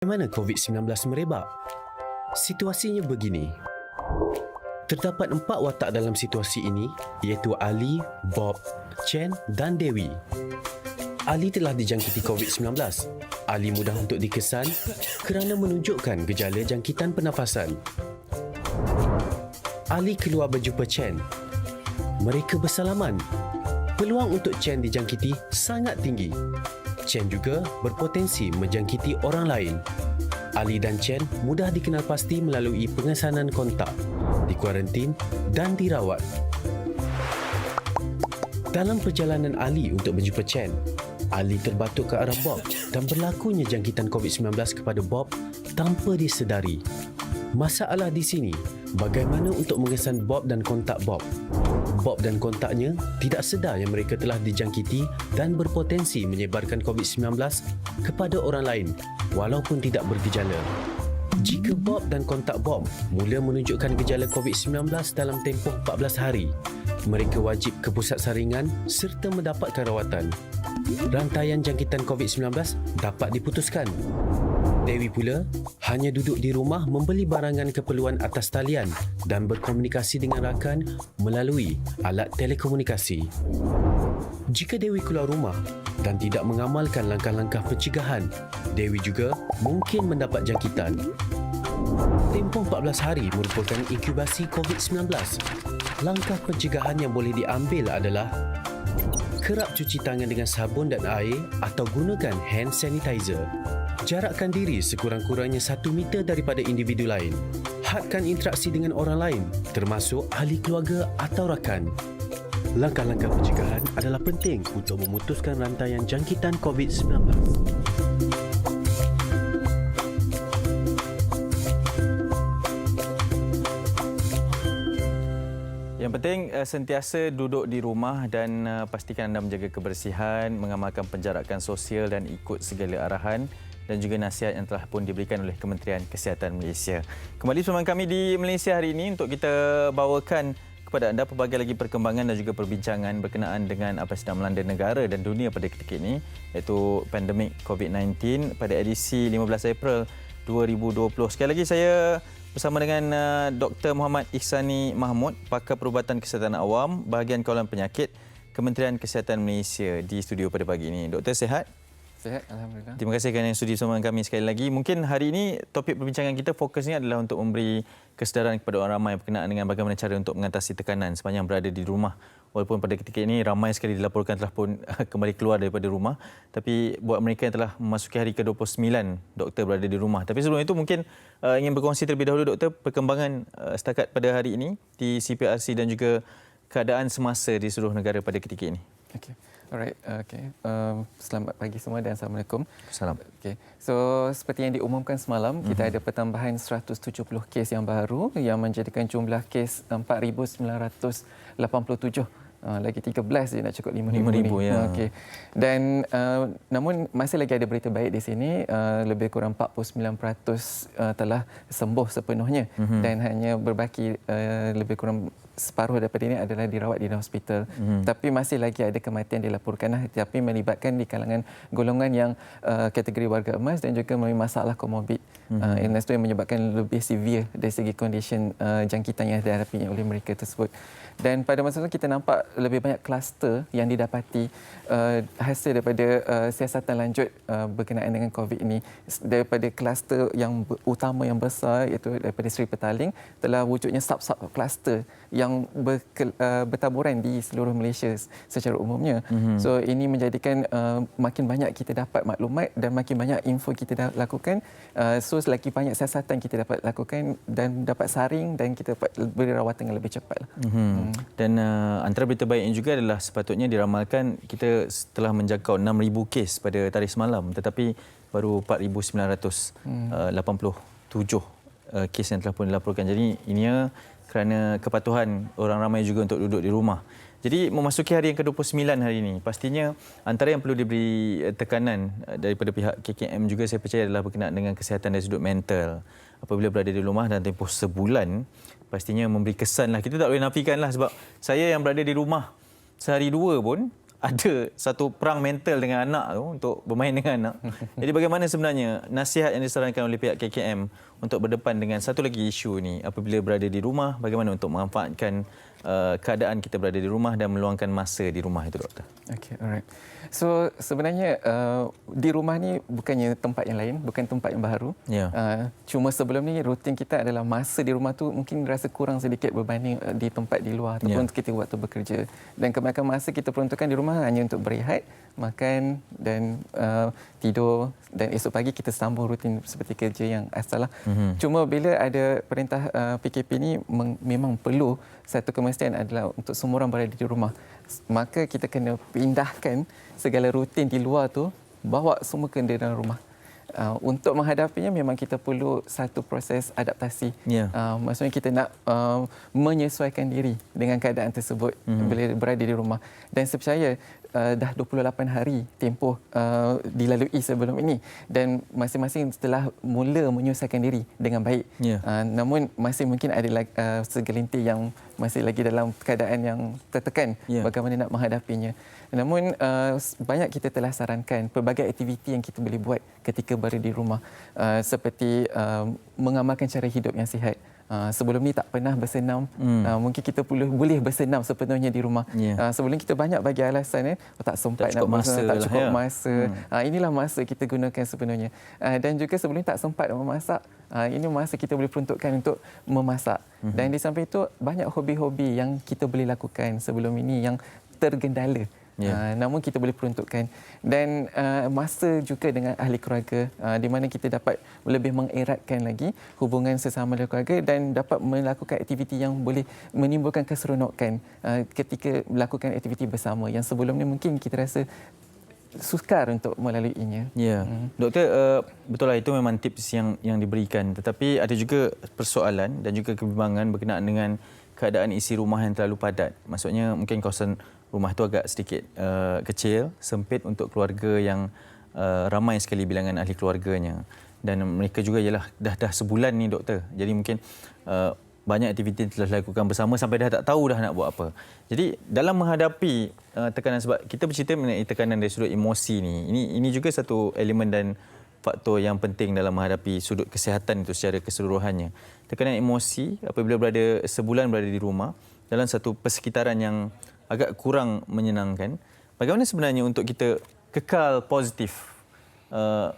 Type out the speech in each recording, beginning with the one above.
bagaimana COVID-19 merebak? Situasinya begini. Terdapat 4 watak dalam situasi ini, iaitu Ali, Bob, Chen dan Dewi. Ali telah dijangkiti COVID-19. Ali mudah untuk dikesan kerana menunjukkan gejala jangkitan pernafasan. Ali keluar berjumpa Chen. Mereka bersalaman. Peluang untuk Chen dijangkiti sangat tinggi. Chen juga berpotensi menjangkiti orang lain. Ali dan Chen mudah dikenal pasti melalui pengesanan kontak, dikuarantin dan dirawat. Dalam perjalanan Ali untuk berjumpa Chen, Ali terbatuk ke arah Bob dan berlakunya jangkitan COVID-19 kepada Bob tanpa disedari. Masalah di sini, bagaimana untuk mengesan Bob dan kontak Bob? Bob dan kontaknya tidak sedar yang mereka telah dijangkiti dan berpotensi menyebarkan COVID-19 kepada orang lain walaupun tidak bergejala. Jika Bob dan kontak Bob mula menunjukkan gejala COVID-19 dalam tempoh 14 hari, mereka wajib ke pusat saringan serta mendapatkan rawatan. Rantaian jangkitan COVID-19 dapat diputuskan. Dewi pula hanya duduk di rumah membeli barangan keperluan atas talian dan berkomunikasi dengan rakan melalui alat telekomunikasi. Jika Dewi keluar rumah dan tidak mengamalkan langkah-langkah pencegahan, Dewi juga mungkin mendapat jangkitan. Tempoh 14 hari merupakan inkubasi COVID-19. Langkah pencegahan yang boleh diambil adalah kerap cuci tangan dengan sabun dan air atau gunakan hand sanitizer. Jarakkan diri sekurang-kurangnya 1 meter daripada individu lain. Hadkan interaksi dengan orang lain, termasuk ahli keluarga atau rakan. Langkah-langkah pencegahan adalah penting untuk memutuskan rantaian jangkitan COVID-19. Yang penting sentiasa duduk di rumah dan pastikan anda menjaga kebersihan, mengamalkan penjarakan sosial dan ikut segala arahan dan juga nasihat yang telah pun diberikan oleh Kementerian Kesihatan Malaysia. Kembali bersama kami di Malaysia hari ini untuk kita bawakan kepada anda pelbagai lagi perkembangan dan juga perbincangan berkenaan dengan apa yang sedang melanda negara dan dunia pada ketika ini, iaitu pandemik COVID-19 pada edisi 15 April 2020. Sekali lagi saya bersama dengan Dr. Muhammad Ihsani Mahmud, pakar perubatan kesihatan awam, bahagian kawalan penyakit, Kementerian Kesihatan Malaysia di studio pada pagi ini. Doktor sihat? Sihat, alhamdulillah. Terima kasih kerana sudi bersama kami sekali lagi. Mungkin hari ini topik perbincangan kita fokusnya adalah untuk memberi kesedaran kepada orang ramai berkenaan dengan bagaimana cara untuk mengatasi tekanan sepanjang berada di rumah. Walaupun pada ketika ini ramai sekali dilaporkan telah pun kembali keluar daripada rumah, tapi buat mereka yang telah memasuki hari ke-29 doktor berada di rumah. Tapi sebelum itu mungkin ingin berkongsi terlebih dahulu doktor perkembangan setakat pada hari ini di CPRC dan juga keadaan semasa di seluruh negara pada ketika ini. Okey. Alright, okay. Selamat pagi semua dan Assalamualaikum. Salam. Okay. So, seperti yang diumumkan semalam, kita ada pertambahan 170 kes yang baru yang menjadikan jumlah kes 4,987. Lagi 13 je nak cukup 5,000 ya. Okay. Dan namun masih lagi ada berita baik di sini, lebih kurang 49% telah sembuh sepenuhnya dan hanya berbaki lebih kurang separuh daripada ini adalah dirawat di hospital. Tapi masih lagi ada kematian dilaporkan, tapi melibatkan di kalangan golongan yang kategori warga emas dan juga mempunyai masalah komorbid. Illness itu yang menyebabkan lebih severe dari segi condition jangkitan yang dihadapi oleh mereka tersebut. Dan pada masa itu kita nampak lebih banyak kluster yang didapati hasil daripada siasatan lanjut berkenaan dengan COVID ini. Daripada kluster yang utama yang besar iaitu daripada Seri Petaling telah wujudnya sub-sub kluster yang bertaburan di seluruh Malaysia secara umumnya. So ini menjadikan makin banyak kita dapat maklumat dan makin banyak info kita lakukan. So selagi banyak siasatan kita dapat lakukan dan dapat saring dan kita dapat beri rawatan yang lebih cepat. Dan antara berita baiknya juga adalah sepatutnya diramalkan kita telah menjangkau 6,000 kes pada tarikh semalam, tetapi baru 4,987 kes yang telah pun dilaporkan. Jadi ininya kerana kepatuhan orang ramai juga untuk duduk di rumah. Jadi memasuki hari yang ke-29 hari ini, pastinya antara yang perlu diberi tekanan daripada pihak KKM juga saya percaya adalah berkenaan dengan kesihatan dari sudut mental. Apabila berada di rumah dalam tempoh sebulan, pastinya memberi kesan lah. Kita tak boleh nafikan lah sebab saya yang berada di rumah sehari dua pun ada satu perang mental dengan anak tu untuk bermain dengan anak. Jadi bagaimana sebenarnya nasihat yang disarankan oleh pihak KKM untuk berdepan dengan satu lagi isu ni apabila berada di rumah, bagaimana untuk memanfaatkan keadaan kita berada di rumah dan meluangkan masa di rumah itu, doktor? Okay, alright. So sebenarnya di rumah ni bukannya tempat yang lain, bukan tempat yang baru. Ya. Cuma sebelum ni rutin kita adalah masa di rumah tu mungkin rasa kurang sedikit berbanding di tempat di luar ataupun kita waktu bekerja. Dan kebanyakan masa kita peruntukkan di rumah hanya untuk berehat, makan dan tidur, dan esok pagi kita sambung rutin seperti kerja yang asal lah. Cuma bila ada perintah PKP ni memang perlu satu kemestian adalah untuk semua orang berada di rumah. Maka kita kena pindahkan segala rutin di luar tu, bawa semua ke dalam rumah. Untuk menghadapinya memang kita perlu satu proses adaptasi. Maksudnya kita nak menyesuaikan diri dengan keadaan tersebut bila berada di rumah. Dan saya percaya dah 28 hari tempoh dilalui sebelum ini dan masing-masing telah mula menyesuaikan diri dengan baik. Namun masih mungkin ada segelintir yang masih lagi dalam keadaan yang tertekan bagaimana nak menghadapinya. Namun banyak kita telah sarankan pelbagai aktiviti yang kita boleh buat ketika berada di rumah, seperti mengamalkan cara hidup yang sihat. Sebelum ni tak pernah bersenam, mungkin kita boleh bersenam sepenuhnya di rumah. Sebelum kita banyak bagi alasan tak sempat nak masa, tak cukup masa. Inilah masa kita gunakan sepenuhnya. Dan juga sebelum tak sempat memasak, ini masa kita boleh peruntukkan untuk memasak. Dan di samping itu banyak hobi-hobi yang kita boleh lakukan sebelum ini yang tergendala. Namun kita boleh peruntukkan, dan masa juga dengan ahli keluarga di mana kita dapat lebih mengeratkan lagi hubungan sesama ahli keluarga dan dapat melakukan aktiviti yang boleh menimbulkan keseronokan ketika melakukan aktiviti bersama yang sebelum ni mungkin kita rasa sukar untuk melaluinya. Doktor, betul lah itu memang tips yang diberikan, tetapi ada juga persoalan dan juga kebimbangan berkenaan dengan keadaan isi rumah yang terlalu padat. Maksudnya mungkin kawasan rumah itu agak sedikit kecil, sempit untuk keluarga yang ramai sekali bilangan ahli keluarganya. Dan mereka juga ialah dah sebulan ni, doktor. Jadi mungkin banyak aktiviti telah dilakukan bersama sampai dah tak tahu dah nak buat apa. Jadi dalam menghadapi tekanan, sebab kita bercerita mengenai tekanan dari sudut emosi ni, ini juga satu elemen dan faktor yang penting dalam menghadapi sudut kesihatan itu secara keseluruhannya. Tekanan emosi apabila sebulan berada di rumah dalam satu persekitaran yang agak kurang menyenangkan. Bagaimana sebenarnya untuk kita kekal positif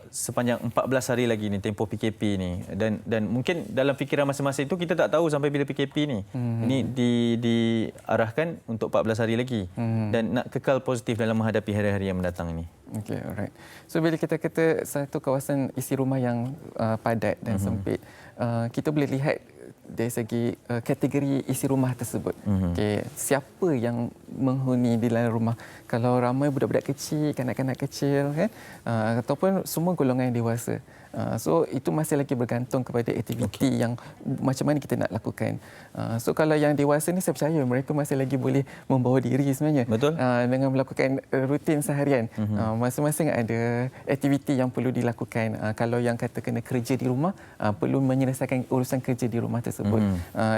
sepanjang 14 hari lagi ni tempoh PKP ni, dan mungkin dalam fikiran masing-masing itu kita tak tahu sampai bila PKP ni. Ini diarahkan untuk 14 hari lagi dan nak kekal positif dalam menghadapi hari-hari yang mendatang ini. Okay, alright. So bila kita kata satu kawasan isi rumah yang padat dan sempit, kita boleh lihat dari segi kategori isi rumah tersebut. Okay, siapa yang menghuni di dalam rumah? Kalau ramai budak-budak kecil, kanak-kanak kecil, kan? Ataupun semua golongan yang dewasa. So itu masih lagi bergantung kepada aktiviti yang macam mana kita nak lakukan. So kalau yang dewasa ni saya percaya mereka masih lagi boleh membawa diri sebenarnya. Betul. Dengan melakukan rutin seharian. Masing-masing ada aktiviti yang perlu dilakukan. Kalau yang kata kena kerja di rumah, perlu menyelesaikan urusan kerja di rumah tersebut.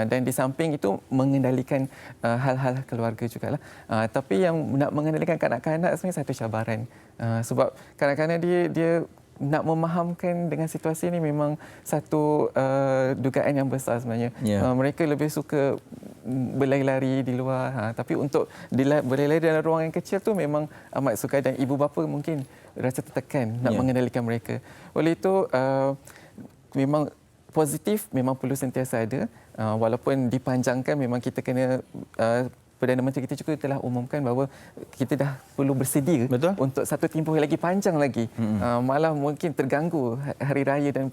Dan di samping itu mengendalikan hal-hal keluarga jugalah. Tapi yang nak mengendalikan kanak-kanak sebenarnya satu cabaran. Sebab kanak-kanak dia nak memahamkan dengan situasi ini memang satu dugaan yang besar sebenarnya. Mereka lebih suka berlari-lari di luar, tapi untuk berlari-lari dalam ruangan kecil tu memang amat sukar, dan ibu bapa mungkin rasa tertekan nak mengendalikan mereka. Oleh itu memang positif memang perlu sentiasa ada, walaupun dipanjangkan memang kita kena Perdana Menteri kita juga telah umumkan bahawa kita dah perlu bersedia untuk satu tempoh lagi panjang lagi. Malah mungkin terganggu hari raya dan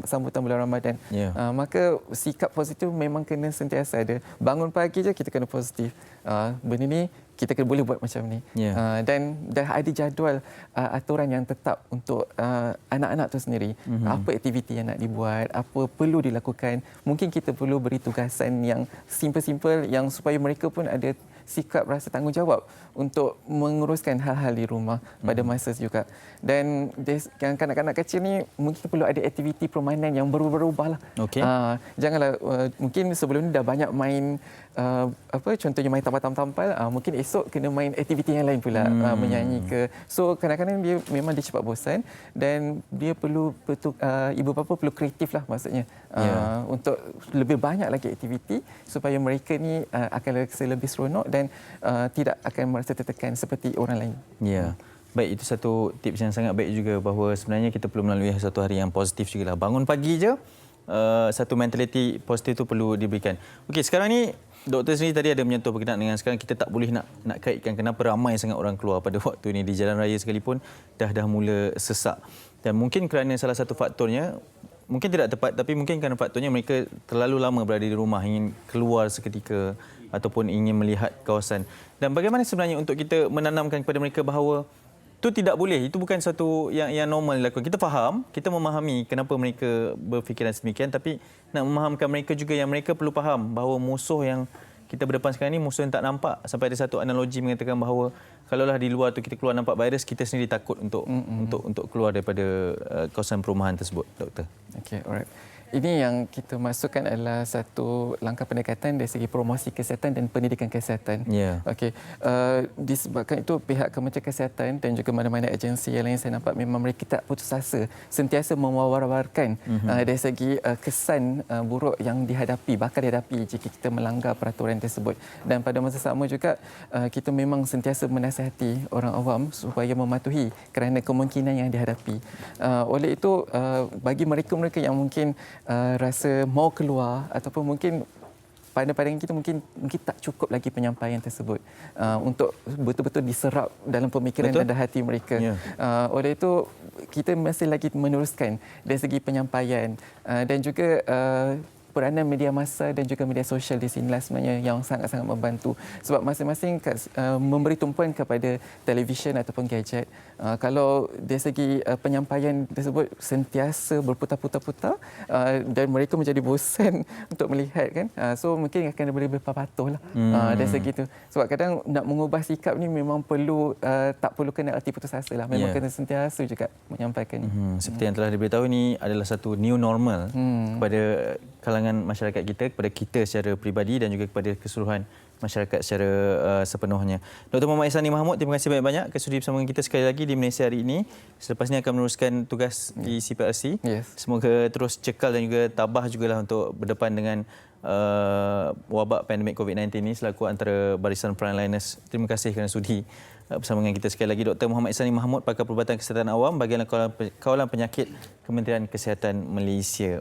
sambutan bulan Ramadan. Maka sikap positif memang kena sentiasa ada. Bangun pagi je kita kena positif. Benda ni kita boleh buat macam ni. Dan dah ada jadual aturan yang tetap untuk anak-anak tu sendiri. Apa aktiviti yang nak dibuat, apa perlu dilakukan. Mungkin kita perlu beri tugasan yang simple-simple yang supaya mereka pun ada sikap rasa tanggungjawab untuk menguruskan hal-hal di rumah pada masa juga. Dan yang kanak-kanak kecil ni mungkin perlu ada aktiviti permainan yang berubah-ubah lah. Okey. Janganlah mungkin sebelum ni dah banyak main contohnya main tampal-tampal, mungkin esok kena main aktiviti yang lain pula, menyanyi ke. So kadang-kadang dia memang dia cepat bosan dan dia perlu ibu bapa perlu kreatif lah maksudnya. Untuk lebih banyak lagi aktiviti supaya mereka ni akan rasa lebih seronok dan tidak akan merasa tertekan seperti orang lain. Ya. Baik, itu satu tips yang sangat baik juga, bahawa sebenarnya kita perlu melalui satu hari yang positif juga lah. Bangun pagi je, satu mentaliti positif itu perlu diberikan. Okey, sekarang ni doktor sendiri tadi ada menyentuh berkenaan dengan sekarang kita tak boleh nak kaitkan kenapa ramai sangat orang keluar pada waktu ini di jalan raya sekalipun dah mula sesak. Dan mungkin kerana salah satu faktornya, mungkin tidak tepat, tapi mungkin kerana faktornya mereka terlalu lama berada di rumah, ingin keluar seketika ataupun ingin melihat kawasan. Dan bagaimana sebenarnya untuk kita menanamkan kepada mereka bahawa itu tidak boleh, itu bukan satu yang normal dilakukan. Kita faham, kita memahami kenapa mereka berfikiran sedemikian, tapi nak memahamkan mereka juga yang mereka perlu faham bahawa musuh yang kita berdepan sekarang ni musuh yang tak nampak. Sampai ada satu analogi mengatakan bahawa kalaulah di luar tu kita keluar nampak virus, kita sendiri takut untuk keluar daripada kawasan perumahan tersebut, doktor. Okey, alright. Ini yang kita masukkan adalah satu langkah pendekatan dari segi promosi kesihatan dan pendidikan kesihatan. Ya. Okey. Disebabkan itu pihak Kementerian Kesihatan dan juga mana-mana agensi yang lain saya nampak memang mereka tak putus asa, sentiasa mewar-warkan dari segi kesan buruk yang bakal dihadapi jika kita melanggar peraturan tersebut. Dan pada masa sama juga kita memang sentiasa menasihati orang awam supaya mematuhi kerana kemungkinan yang dihadapi. Oleh itu bagi mereka-mereka yang mungkin rasa mau keluar ataupun mungkin pada pandangan kita mungkin tak cukup lagi penyampaian tersebut untuk betul-betul diserap dalam pemikiran dan hati mereka. Oleh itu kita masih lagi meneruskan dari segi penyampaian dan juga peranan media massa dan juga media sosial di sinilah sebenarnya yang sangat-sangat membantu, sebab masing-masing memberi tumpuan kepada televisyen ataupun gadget. Kalau dari segi penyampaian tersebut sentiasa berputar-putar dan mereka menjadi bosan untuk melihat kan, so mungkin akan lebih patuh lah dari segi itu. Sebab kadang nak mengubah sikap ni memang perlu tak perlu kena arti putus asa lah, memang kena sentiasa juga menyampaikan. Seperti yang telah diberitahu, ini adalah satu new normal kepada kalangan masyarakat kita, kepada kita secara peribadi dan juga kepada keseluruhan masyarakat secara sepenuhnya. Dr. Muhammad Ihsani Mahmud, terima kasih banyak-banyak sudi bersama dengan kita sekali lagi di Malaysia hari ini. Selepas ini akan meneruskan tugas di CPRC. Semoga terus cekal dan juga tabah jugalah untuk berdepan dengan wabak pandemik COVID-19 ini selaku antara barisan frontliners. Terima kasih kerana sudi bersama dengan kita sekali lagi. Dr. Muhammad Ihsani Mahmud, Pakar Perubatan Kesihatan Awam, Bahagian Kawalan Penyakit Kementerian Kesihatan Malaysia.